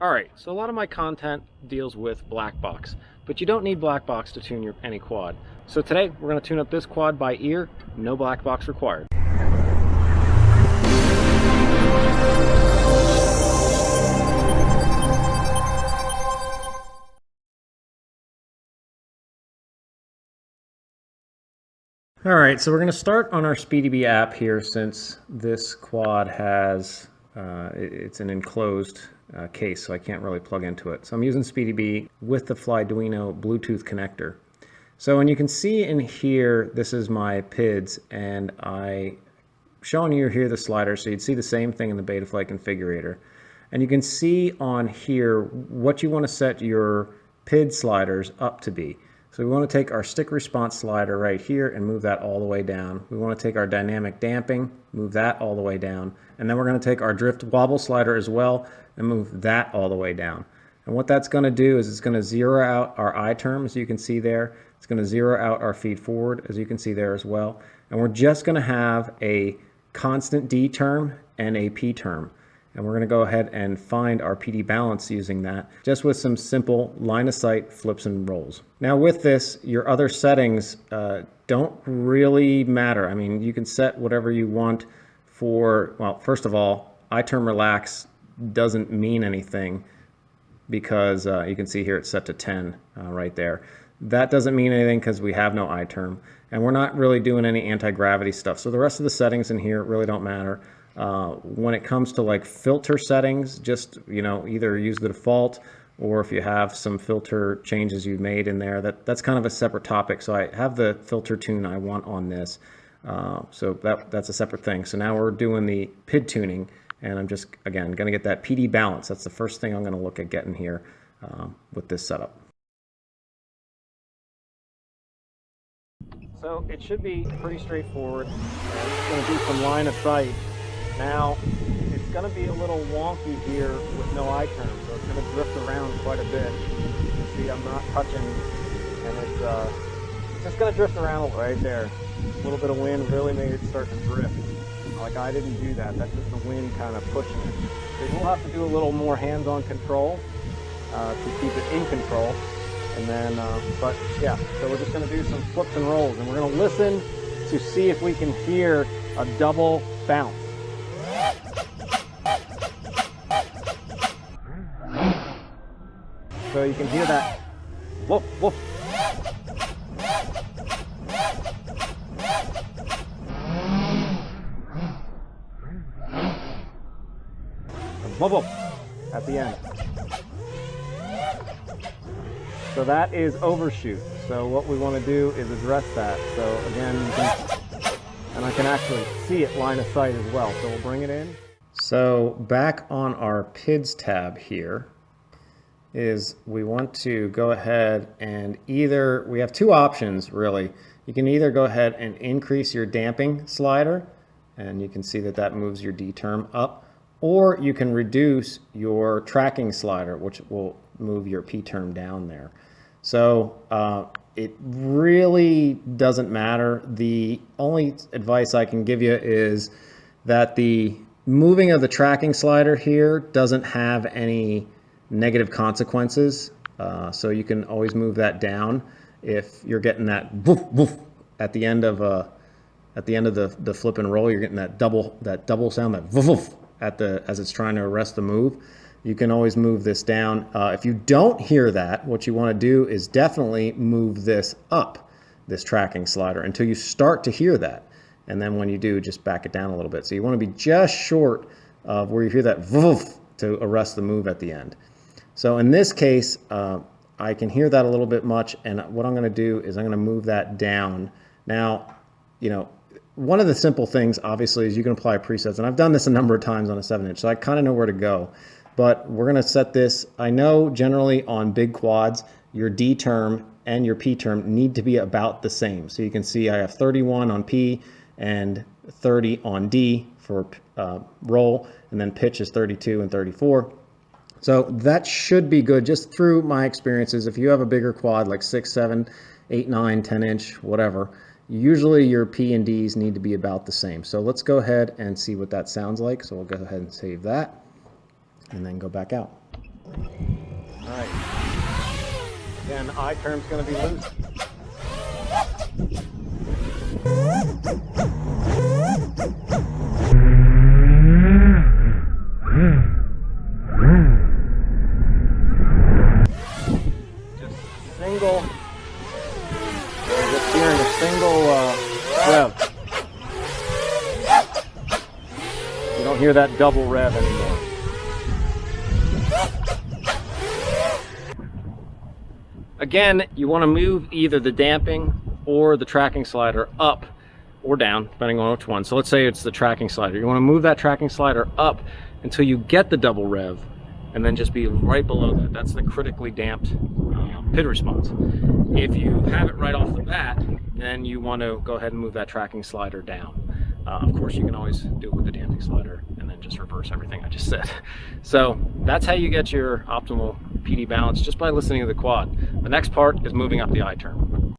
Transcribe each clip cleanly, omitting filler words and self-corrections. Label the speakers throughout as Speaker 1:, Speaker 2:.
Speaker 1: Alright, so a lot of my content deals with black box, but you don't need black box to tune any quad. So today we're going to tune up this quad by ear, no black box required. Alright, so we're going to start on our SpeedyBee app here since this quad has, it's an enclosed case, so I can't really plug into it. So I'm using SpeedyBee with the Arduino Bluetooth connector. So and you can see in here, this is my PIDs, and I showing you here the slider, so you'd see the same thing in the Betaflight configurator. And you can see on here what you want to set your PID sliders up to be. So we want to take our stick response slider right here and move that all the way down. We want to take our dynamic damping, move that all the way down. And then we're going to take our drift wobble slider as well and move that all the way down. And what that's going to do is it's going to zero out our I term, as you can see there. It's going to zero out our feed forward, as you can see there as well. And we're just going to have a constant D term and a P term. And we're going to go ahead and find our PD balance using that, just with some simple line of sight flips and rolls. Now with this, your other settings don't really matter. I mean, you can set whatever you want for, well, first of all, I term relax doesn't mean anything because you can see here it's set to 10 right there. That doesn't mean anything because we have no I term, and we're not really doing any anti-gravity stuff. So the rest of the settings in here really don't matter. When it comes to like filter settings, just, you know, either use the default, or if you have some filter changes you've made in there, that's kind of a separate topic. So I have the filter tune I want on this. So that's a separate thing. So now we're doing the PID tuning, and I'm just, again, going to get that PD balance. That's the first thing I'm going to look at getting here with this setup. So it should be pretty straightforward. It's going to do some line of sight. Now, it's going to be a little wonky here with no I term, so it's going to drift around quite a bit. You can see I'm not touching, and it's just going to drift around right there. A little bit of wind really made it start to drift. Like, I didn't do that. That's just the wind kind of pushing it. So you'll have to do a little more hands-on control to keep it in control. And then, but yeah, so we're just going to do some flips and rolls, and we're going to listen to see if we can hear a double bounce. So you can hear that woof, woof. Woof, woof at the end. So that is overshoot. So what we want to do is address that. So again, and I can actually see it line of sight as well. So we'll bring it in. So back on our PIDs tab here is we want to go ahead and either, we have two options really. You can either go ahead and increase your damping slider, and you can see that that moves your D term up, or you can reduce your tracking slider, which will move your P term down there. So it really doesn't matter. The only advice I can give you is that the moving of the tracking slider here doesn't have any negative consequences. So you can always move that down if you're getting that woof, woof at the end of the flip and roll. You're getting that double sound, that woof, woof as it's trying to arrest the move. You can always move this down. If you don't hear that, what you want to do is definitely move this up, this tracking slider, until you start to hear that. And then when you do, just back it down a little bit. So you want to be just short of where you hear that woof to arrest the move at the end. So in this case, I can hear that a little bit much, and what I'm going to do is I'm going to move that down. Now, you know, one of the simple things, obviously, is you can apply presets, and I've done this a number of times on a 7-inch, so I kind of know where to go. But we're going to set this, I know generally on big quads, your D term and your P term need to be about the same. So you can see I have 31 on P and 30 on D for roll, and then pitch is 32 and 34. So that should be good just through my experiences. If you have a bigger quad like 6, 7, 8, 9, 10-inch, whatever, usually your P and Ds need to be about the same. So let's go ahead and see what that sounds like. So we'll go ahead and save that and then go back out. All right. Again, I term's going to be loose. Just single. We're just hearing a single rev. You don't hear that double rev anymore. Again, you want to move either the damping or the tracking slider up or down, depending on which one. So let's say it's the tracking slider. You want to move that tracking slider up until you get the double rev, and then just be right below that. That's the critically damped PID response. If you have it right off the bat, then you want to go ahead and move that tracking slider down. Of course, you can always do it with the damping slider and then just reverse everything I just said. So that's how you get your optimal PD balance, just by listening to the quad. The next part is moving up the I term.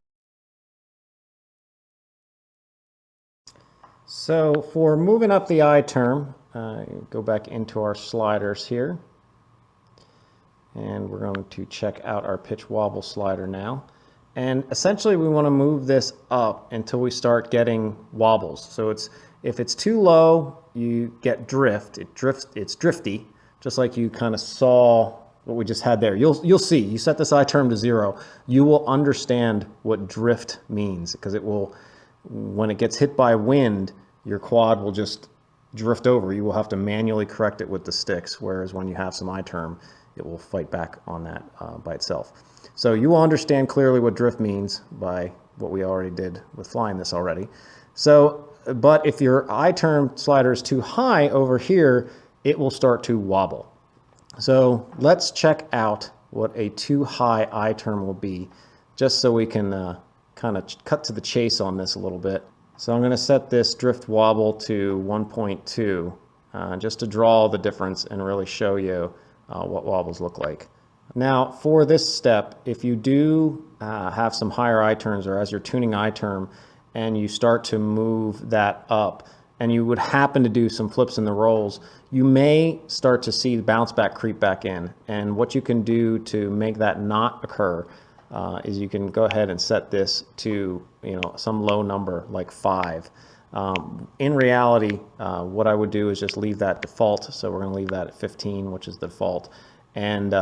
Speaker 1: So for moving up the I term, go back into our sliders here. And we're going to check out our pitch wobble slider now. And essentially we want to move this up until we start getting wobbles. So if it's too low, you get drift. It's drifty, just like you kind of saw what we just had there. You'll see, you set this I term to 0, you will understand what drift means, because it will, when it gets hit by wind, your quad will just drift over. You will have to manually correct it with the sticks, whereas when you have some I term, it will fight back on that by itself. So you will understand clearly what drift means by what we already did with flying this already. So, but if your I term slider is too high over here, it will start to wobble. So let's check out what a too high I term will be, just so we can kind of cut to the chase on this a little bit. So I'm going to set this drift wobble to 1.2 just to draw the difference and really show you what wobbles look like. Now for this step, if you do have some higher I terms, or as you're tuning I term and you start to move that up and you would happen to do some flips in the rolls, you may start to see the bounce back creep back in. And what you can do to make that not occur is you can go ahead and set this to some low number like 5. In reality, what I would do is just leave that default. So we're going to leave that at 15, which is the default, and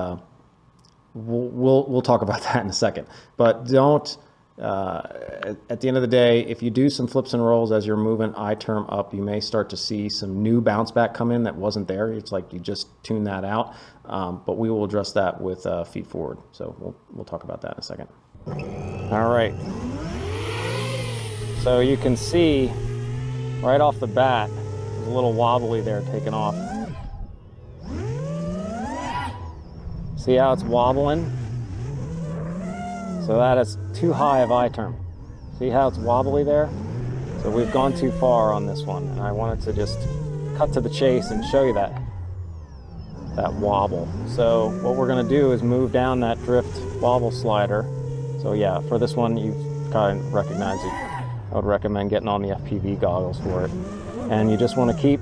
Speaker 1: we'll talk about that in a second. But don't. At the end of the day, if you do some flips and rolls as you're moving I term up, you may start to see some new bounce back come in that wasn't there. It's like you just tune that out. But we will address that with feet forward. So we'll talk about that in a second. All right. So you can see right off the bat, there's a little wobbly there taking off. See how it's wobbling? So that is too high of I term. See how it's wobbly there? So we've gone too far on this one, and I wanted to just cut to the chase and show you that wobble. So what we're going to do is move down that drift wobble slider. So yeah, for this one, you kind of recognize it. I would recommend getting on the FPV goggles for it. And you just want to keep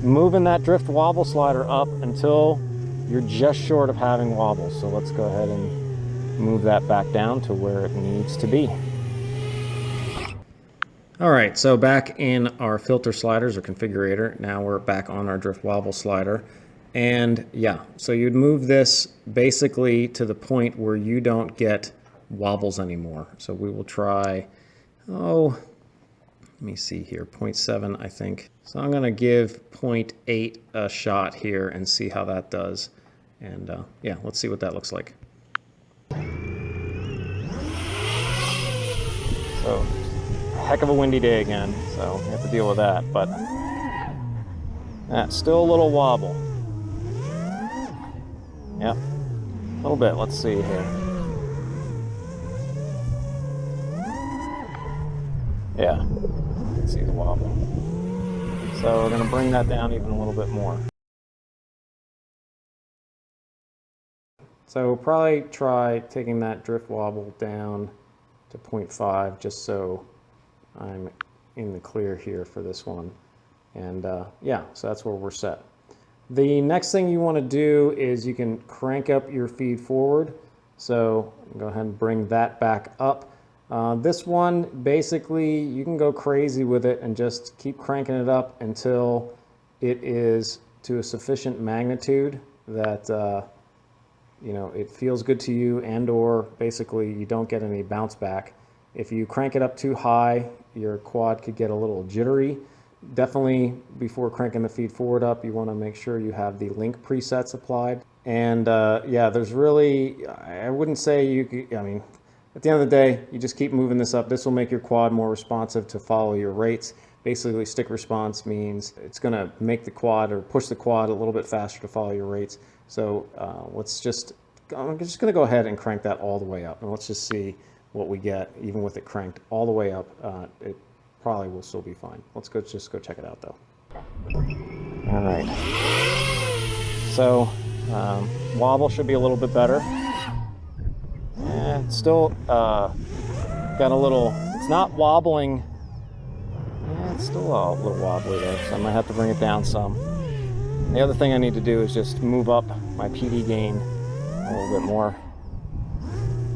Speaker 1: moving that drift wobble slider up until you're just short of having wobbles. So let's go ahead and move that back down to where it needs to be. All right, so back in our filter sliders or configurator, now we're back on our drift wobble slider. And yeah, so you'd move this basically to the point where you don't get wobbles anymore. So we will try, let me see here, 0.7 I think. So I'm gonna give 0.8 a shot here and see how that does. And yeah, let's see what that looks like. So, heck of a windy day again, so we have to deal with that, but still a little wobble. Yep, a little bit. Let's see here. Yeah, you can see the wobble. So we're going to bring that down even a little bit more. So we'll probably try taking that drift wobble down to 0.5 just so I'm in the clear here for this one. And yeah, so that's where we're set. The next thing you want to do is you can crank up your feed forward. So go ahead and bring that back up. This one, basically, you can go crazy with it and just keep cranking it up until it is to a sufficient magnitude that you know, it feels good to you, and or basically you don't get any bounce back. If you crank it up too high, your quad could get a little jittery. Definitely before cranking the feed forward up, you want to make sure you have the link presets applied. And yeah, there's really, I wouldn't say you could, I mean, at the end of the day, you just keep moving this up. This will make your quad more responsive to follow your rates. Basically, stick response means it's going to make the quad or push the quad a little bit faster to follow your rates. So I'm just going to go ahead and crank that all the way up. And let's just see what we get, even with it cranked all the way up. It probably will still be fine. Let's just go check it out, though. All right. So wobble should be a little bit better. It's still got a little, it's not wobbling. Yeah, it's still a little wobbly there, so I might have to bring it down some. The other thing I need to do is just move up my PD gain a little bit more.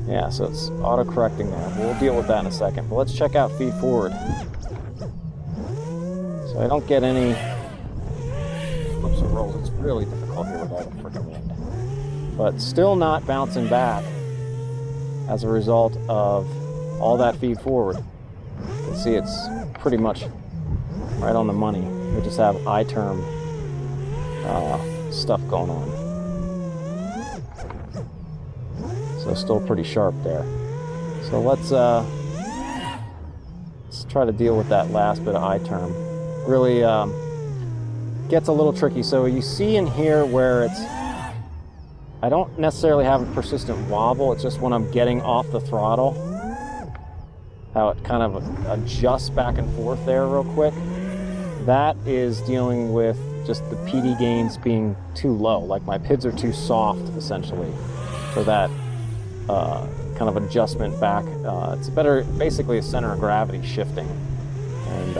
Speaker 1: Yeah, so it's auto-correcting there. We'll deal with that in a second, but let's check out feed forward. So I don't get any flips and rolls. It's really difficult here without a freaking wind. But still not bouncing back as a result of all that feed forward. You can see it's pretty much right on the money. We just have I-term stuff going on. So still pretty sharp there. So let's try to deal with that last bit of I-term. Really gets a little tricky. So you see in here where it's, I don't necessarily have a persistent wobble. It's just when I'm getting off the throttle, how it kind of adjusts back and forth there real quick. That is dealing with just the PD gains being too low. Like my PIDs are too soft, essentially, for that kind of adjustment back. It's basically a center of gravity shifting. And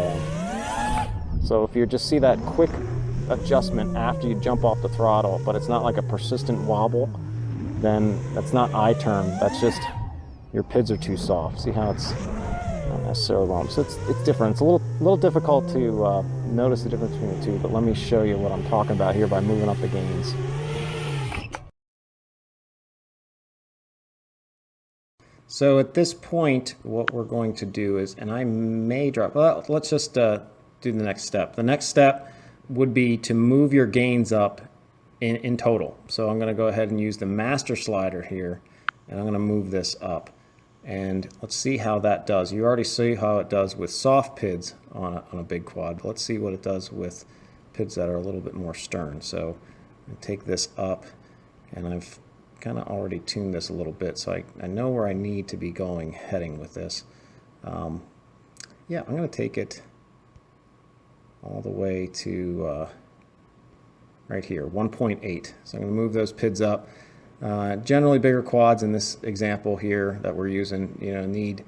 Speaker 1: so if you just see that quick adjustment after you jump off the throttle, but it's not like a persistent wobble, then that's not I-term. That's just your PIDs are too soft. See how it's not necessarily wrong. So it's different. It's a little difficult to notice the difference between the two, but let me show you what I'm talking about here by moving up the gains. So at this point, what we're going to do is, and I may drop, well, let's just do the next step. The next step would be to move your gains up in total. So I'm going to go ahead and use the master slider here, and I'm going to move this up. And let's see how that does. You already see how it does with soft PIDs on a big quad, but let's see what it does with PIDs that are a little bit more stern. So I'm going to take this up, and I've kind of already tuned this a little bit, so I know where I need to be heading with this. Yeah, I'm going to take it all the way to right here, 1.8. So I'm going to move those PIDs up. Generally bigger quads in this example here that we're using, need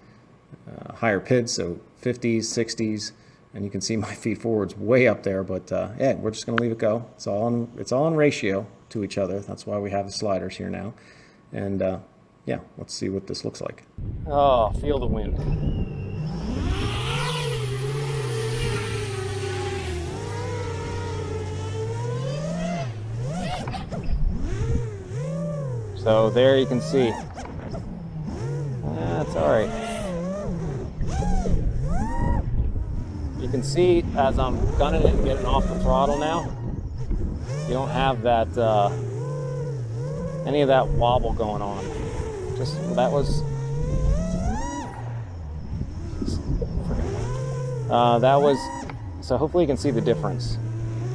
Speaker 1: higher PIDs, so 50s, 60s, and you can see my feed forward's way up there, but yeah, we're just going to leave it go. It's all in ratio to each other. That's why we have the sliders here now. And yeah, let's see what this looks like. Oh, feel the wind. So there you can see. That's all right. You can see as I'm gunning it and getting off the throttle now, you don't have that any of that wobble going on. So hopefully you can see the difference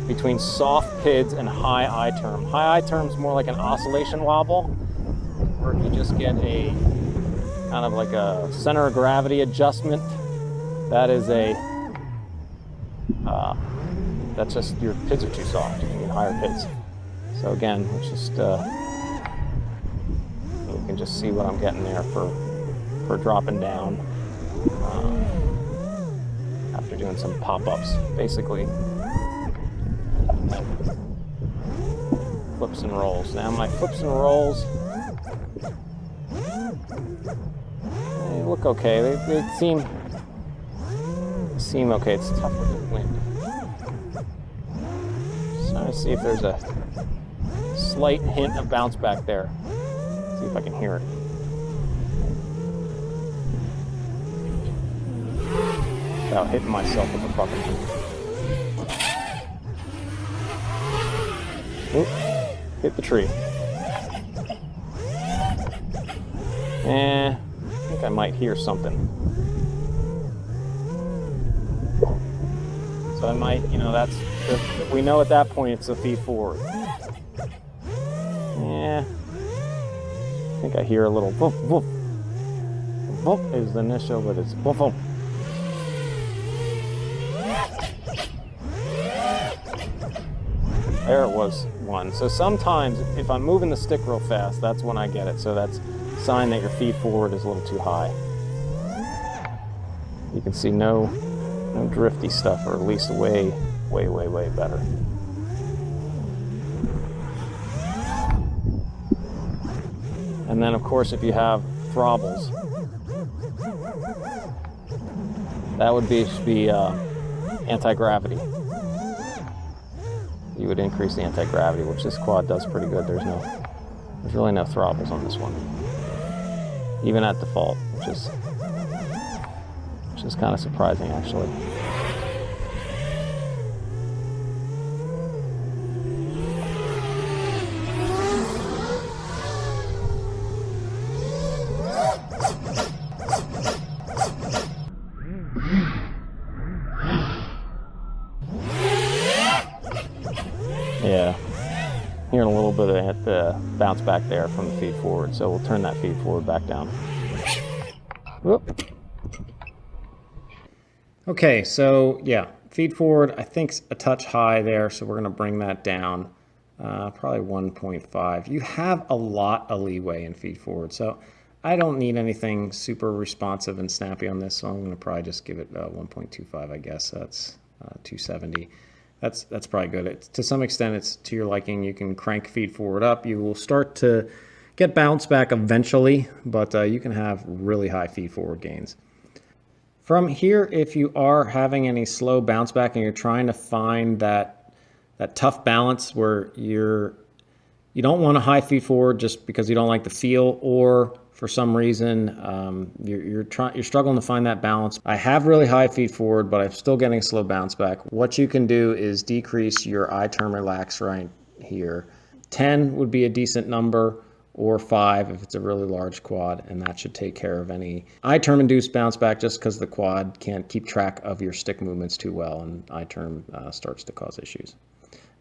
Speaker 1: between soft PIDs and high I-term. High I-term is more like an oscillation wobble, or if you just get a kind of like a center of gravity adjustment, that is that's just your PIDs are too soft. You need higher PIDs. So again, let's just you can just see what I'm getting there for dropping down after doing some pop-ups. Basically, flips and rolls. Now my flips and rolls, they look okay. They seem okay. It's tough with the wind. Just trying to see if there's a slight hint of bounce back there. See if I can hear it. Without hitting myself with a fucking. Oop, hit the tree. I think I might hear something. So I might, we know at that point it's a feed forward. I think I hear a little woof, woof. Woof is the initial, but it's woof, woof. There it was, one. So sometimes if I'm moving the stick real fast, that's when I get it. So that's a sign that your feed forward is a little too high. You can see no drifty stuff, or at least way better. And then of course if you have throbbles, that would be anti-gravity. You would increase the anti-gravity, which this quad does pretty good. There's really no throbbles on this one, even at default, which is kind of surprising actually. Yeah, hearing a little bit of the bounce back there from the feed forward, so we'll turn that feed forward back down. Whoop. Okay, so yeah, feed forward I think's a touch high there, so we're going to bring that down, probably 1.5. You have a lot of leeway in feed forward, so I don't need anything super responsive and snappy on this, so I'm going to probably just give it 1.25, I guess. That's 270. That's probably good. To some extent, it's to your liking. You can crank feed forward up. You will start to get bounce back eventually, but you can have really high feed forward gains. From here, if you are having any slow bounce back and you're trying to find that tough balance where you don't want a high feed forward just because you don't like the feel, or for some reason you're struggling to find that balance. I have really high feed forward, but I'm still getting a slow bounce back. What you can do is decrease your eye term relax right here. 10 would be a decent number, or 5 if it's a really large quad, and that should take care of any eye term induced bounce back, just because the quad can't keep track of your stick movements too well, and eye term starts to cause issues.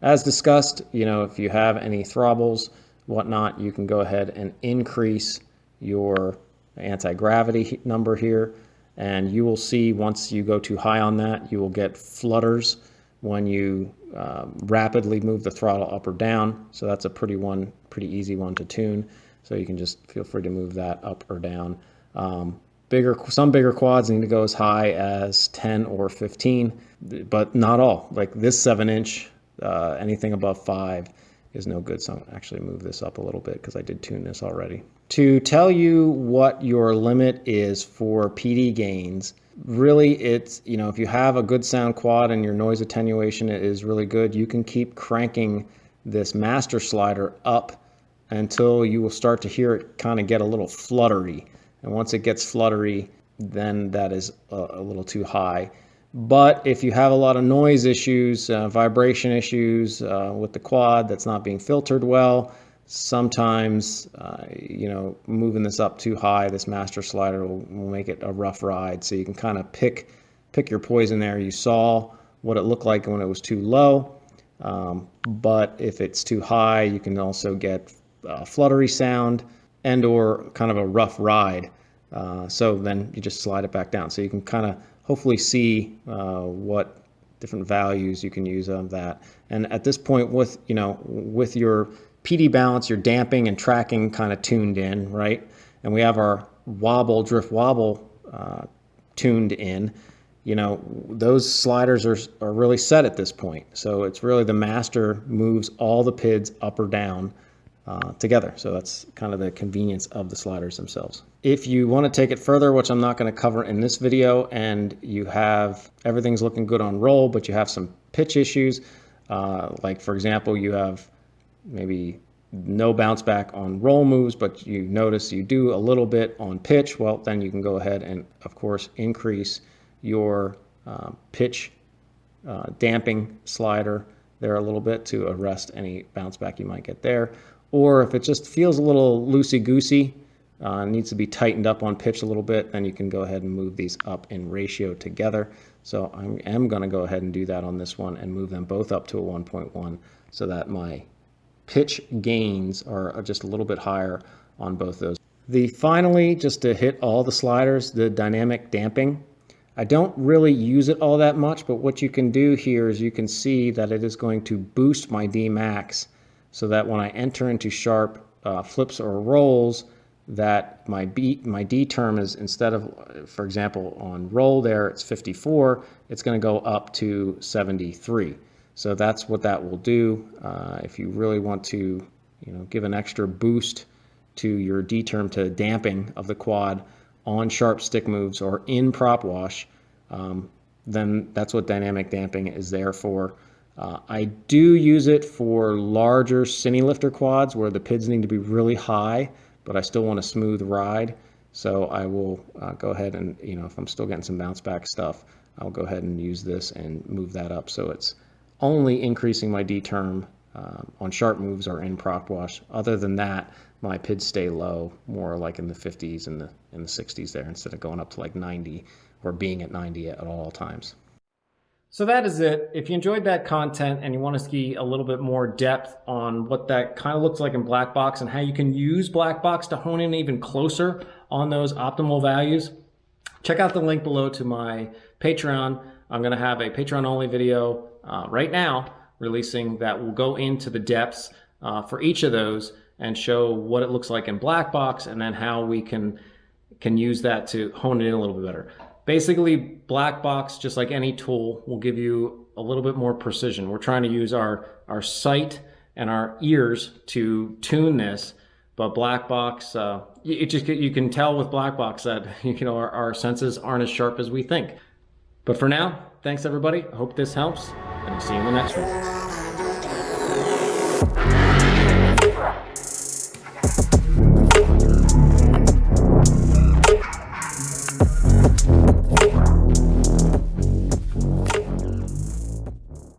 Speaker 1: As discussed, if you have any throbbles, whatnot, you can go ahead and increase your anti-gravity number here, and you will see once you go too high on that, you will get flutters when you rapidly move the throttle up or down. So that's a pretty easy one to tune. So you can just feel free to move that up or down. Some bigger quads need to go as high as 10 or 15, but not all. Like this 7-inch, anything above 5 is no good. So I'm gonna actually move this up a little bit because I did tune this already. To tell you what your limit is for PD gains, really it's, if you have a good sound quad and your noise attenuation is really good, you can keep cranking this master slider up until you will start to hear it kind of get a little fluttery. And once it gets fluttery, then that is a little too high. But if you have a lot of noise issues, vibration issues with the quad that's not being filtered well, sometimes, moving this up too high, this master slider will make it a rough ride. So you can kind of pick your poison there. You saw what it looked like when it was too low. But if it's too high, you can also get fluttery sound and or kind of a rough ride. So then you just slide it back down. So you can kind of hopefully see what different values you can use of that. And at this point, with your PD balance, your damping and tracking kind of tuned in, right? And we have our drift wobble tuned in. you know, those sliders are really set at this point. So it's really the master moves all the PIDs up or down together. So that's kind of the convenience of the sliders themselves. If you want to take it further, which I'm not going to cover in this video, and you have everything's looking good on roll, but you have some pitch issues, like for example, you have maybe no bounce back on roll moves, but you notice you do a little bit on pitch, well, then you can go ahead and, of course, increase your pitch damping slider there a little bit to arrest any bounce back you might get there. Or if it just feels a little loosey-goosey, needs to be tightened up on pitch a little bit, then you can go ahead and move these up in ratio together. So I am going to go ahead and do that on this one and move them both up to a 1.1 so that my pitch gains are just a little bit higher on both those. Finally, just to hit all the sliders, the dynamic damping. I don't really use it all that much, but what you can do here is you can see that it is going to boost my D max so that when I enter into sharp flips or rolls, that my D term is, instead of, for example, on roll there, it's 54, it's going to go up to 73. So that's what that will do. If you really want to, give an extra boost to your D term to damping of the quad on sharp stick moves or in prop wash, then that's what dynamic damping is there for. I do use it for larger cine lifter quads where the PIDs need to be really high, but I still want a smooth ride. So I will go ahead and, if I'm still getting some bounce back stuff, I'll go ahead and use this and move that up. So it's only increasing my D term on sharp moves or in prop wash. Other than that, my PIDs stay low, more like in the 50s and in the 60s there, instead of going up to like 90 or being at 90 at all times. So that is it. If you enjoyed that content and you want to see a little bit more depth on what that kind of looks like in black box and how you can use black box to hone in even closer on those optimal values, check out the link below to my Patreon. I'm going to have a Patreon only video right now releasing that will go into the depths for each of those and show what it looks like in black box and then how we can use that to hone it in a little bit better. Basically, black box, just like any tool, will give you a little bit more precision. We're trying to use our sight and our ears to tune this, but black box, you can tell with black box that our senses aren't as sharp as we think. But for now, thanks everybody. I hope this helps, and I'll see you in the next one.